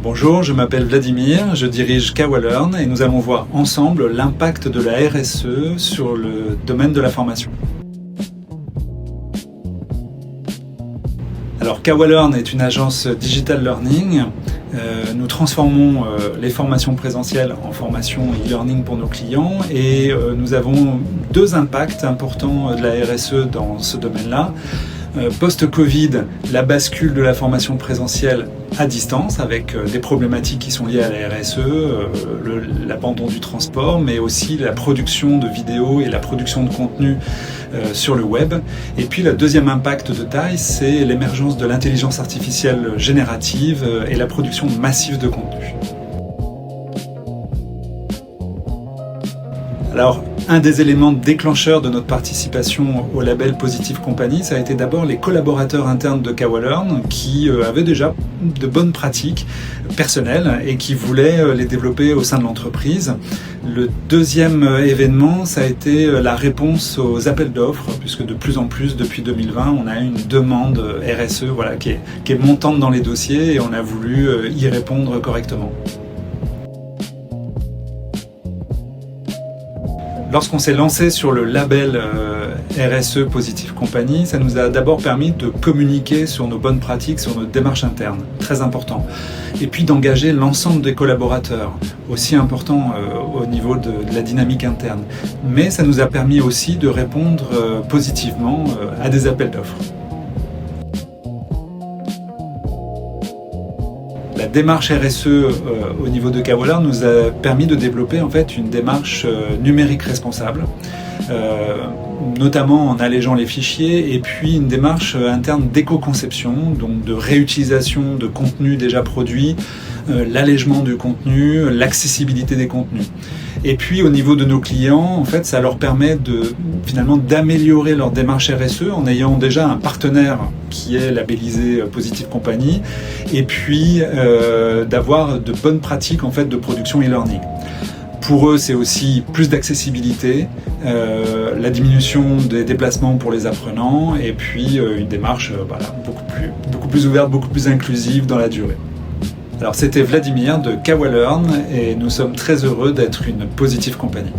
Bonjour, je m'appelle Vladimir, je dirige Kawalearn et nous allons voir ensemble l'impact de la RSE sur le domaine de la formation. Alors Kawalearn est une agence digital learning. Nous transformons les formations présentielles en formations e-learning pour nos clients et nous avons deux impacts importants de la RSE dans ce domaine-là. Post-Covid, la bascule de la formation présentielle à distance avec des problématiques qui sont liées à la RSE, l'abandon du transport, mais aussi la production de vidéos et la production de contenu sur le web. Et puis le deuxième impact de taille, c'est l'émergence de l'intelligence artificielle générative et la production massive de contenu. Alors, un des éléments déclencheurs de notre participation au label Positive Company, ça a été d'abord les collaborateurs internes de Kawalearn qui avaient déjà de bonnes pratiques personnelles et qui voulaient les développer au sein de l'entreprise. Le deuxième événement, ça a été la réponse aux appels d'offres, puisque de plus en plus, depuis 2020, on a une demande RSE qui est montante dans les dossiers et on a voulu y répondre correctement. Lorsqu'on s'est lancé sur le label RSE Positive Company, ça nous a d'abord permis de communiquer sur nos bonnes pratiques, sur nos démarches internes, très important. Et puis d'engager l'ensemble des collaborateurs, aussi important au niveau de la dynamique interne. Mais ça nous a permis aussi de répondre positivement à des appels d'offres. La démarche RSE au niveau de Kawalearn nous a permis de développer en fait une démarche numérique responsable, notamment en allégeant les fichiers, et puis une démarche interne d'éco-conception, donc de réutilisation de contenus déjà produits, l'allègement du contenu, l'accessibilité des contenus. Et puis au niveau de nos clients, en fait, ça leur permet finalement d'améliorer leur démarche RSE en ayant déjà un partenaire qui est labellisé Positive Company, et puis d'avoir de bonnes pratiques en fait de production e-learning. Pour eux, c'est aussi plus d'accessibilité, la diminution des déplacements pour les apprenants, et puis une démarche beaucoup plus ouverte, beaucoup plus inclusive dans la durée. Alors c'était Vladimir de Kawalearn et nous sommes très heureux d'être une Positive Company.